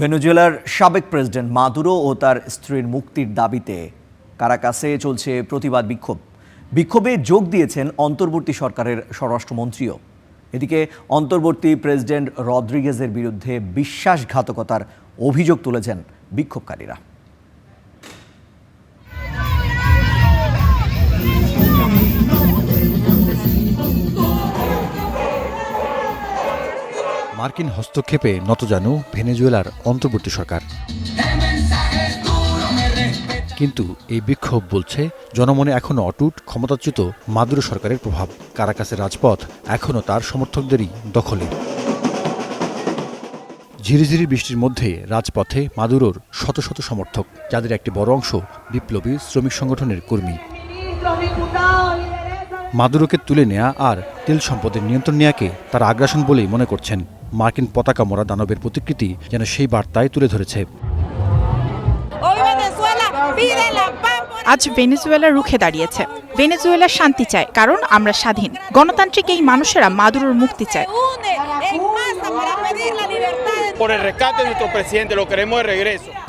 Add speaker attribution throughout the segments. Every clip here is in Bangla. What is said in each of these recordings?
Speaker 1: ভেনেজুয়েলার সাবেক প্রেসিডেন্ট মাদুরো ও তার স্ত্রীর মুক্তির দাবিতে কারাকাসে চলছে প্রতিবাদ বিক্ষোভে যোগ দিয়েছেন অন্তর্বর্তী সরকারের স্বরাষ্ট্রমন্ত্রীও। এদিকে অন্তর্বর্তী প্রেসিডেন্ট রদ্রিগেজের বিরুদ্ধে বিশ্বাসঘাতকতার অভিযোগ তুলেছেন বিক্ষোভকারীরা।
Speaker 2: মার্কিন হস্তক্ষেপে নতজানু ভেনেজুয়েলার অন্তর্বর্তী সরকার, কিন্তু এই বিক্ষোভ বলছে জনমনে এখনও অটুট ক্ষমতাচ্যুত মাদুরো সরকারের প্রভাব। কারাকাসের রাজপথ এখনও তার সমর্থকদেরই দখলে। ঝিরিঝিরি বৃষ্টির মধ্যে রাজপথে মাদুরোর শত শত সমর্থক, যাদের একটি বড় অংশ বিপ্লবী শ্রমিক সংগঠনের কর্মী। মাদুরোকে তুলে নেয়া আর তেল সম্পদের নিয়ন্ত্রণ নেয়াকে তারা আগ্রাসন বলেই মনে করছেন। মার্কিন পতাকা মোড়া দানবের প্রতিকৃতি যেন সেই বার্তায় তুলে ধরেছে।
Speaker 3: আজ ভেনেজুয়েলা রুখে দাঁড়িয়েছে। ভেনেজুয়েলা শান্তি চায়, কারণ আমরা স্বাধীন। গণতান্ত্রিক এই মানুষেরা মাদুরোর মুক্তি চায়।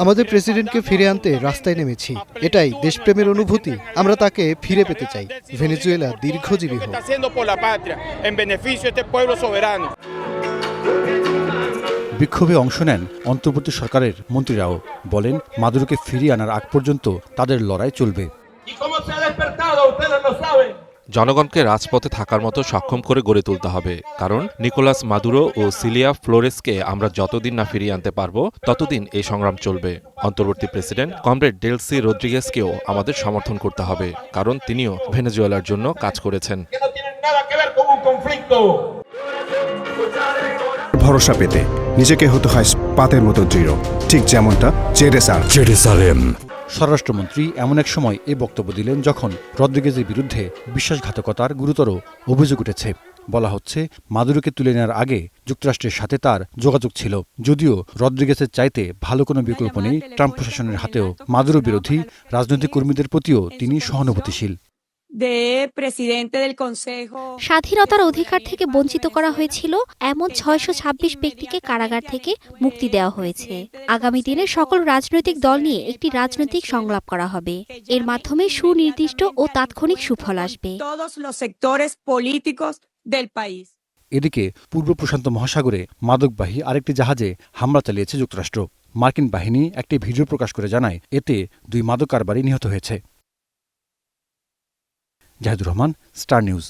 Speaker 4: আমাদের প্রেসিডেন্টকে ফিরে আনতে রাস্তায় নেমেছি। এটাই দেশপ্রেমের অনুভূতি। আমরা তাকে ফিরে পেতে চাই। ভেনেজুয়েলা দীর্ঘজীবী হোক।
Speaker 2: বিক্ষোভে অংশ নেন অন্তর্বর্তী সরকারের মন্ত্রীরাও। বলেন, মাদুরোকে ফিরিয়ে আনার আগ পর্যন্ত তাদের লড়াই চলবে।
Speaker 5: জনগণকে রাজপথে থাকার মতো সক্ষম করে গড়ে তুলতে হবে, কারণ নিকোলাস মাদুরো ও সিলিয়া ফ্লোরেসকে আমরা যতদিন না ফিরিয়ে আনতে পারবো ততদিন এই সংগ্রাম চলবে। অন্তর্বর্তী প্রেসিডেন্ট কমরেড ডেলসি রদ্রিগেজকেও আমাদের সমর্থন করতে হবে, কারণ তিনিও ভেনেজুয়েলার জন্য কাজ করেছেন।
Speaker 6: ভরসা পেতে নিজেকে হতে হয় পাতের মতো দৃঢ়, ঠিক যেমনটা জেরুসালেম।
Speaker 2: স্বরাষ্ট্রমন্ত্রী এমন এক সময় এ বক্তব্য দিলেন যখন রদ্রিগেজের বিরুদ্ধে বিশ্বাসঘাতকতার গুরুতর অভিযোগ উঠেছে। বলা হচ্ছে, মাদুরোকে তুলে নেওয়ার আগে যুক্তরাষ্ট্রের সাথে তার যোগাযোগ ছিল। যদিও রদ্রিগেজের চাইতে ভালো কোনো বিকল্প নেই ট্রাম্প প্রশাসনের হাতেও, মাদুরো বিরোধী রাজনৈতিক কর্মীদের প্রতিও তিনি সহানুভূতিশীল।
Speaker 7: স্বাধীনতার অধিকার থেকে বঞ্চিত করা হয়েছিল এমন 626 ব্যক্তিকে কারাগার থেকে মুক্তি দেওয়া হয়েছে। আগামী দিনে সকল রাজনৈতিক দল নিয়ে একটি রাজনৈতিক সংলাপ করা হবে। এর মাধ্যমে সুনির্দিষ্ট ও তাৎক্ষণিক সুফল আসবে।
Speaker 2: এদিকে পূর্ব প্রশান্ত মহাসাগরে মাদকবাহী আরেকটি জাহাজে হামলা চালিয়েছে যুক্তরাষ্ট্র। মার্কিন বাহিনী একটি ভিডিও প্রকাশ করে জানায়, এতে 2 মাদক কারবারি নিহত হয়েছে। Zahidur Rahman, Star news.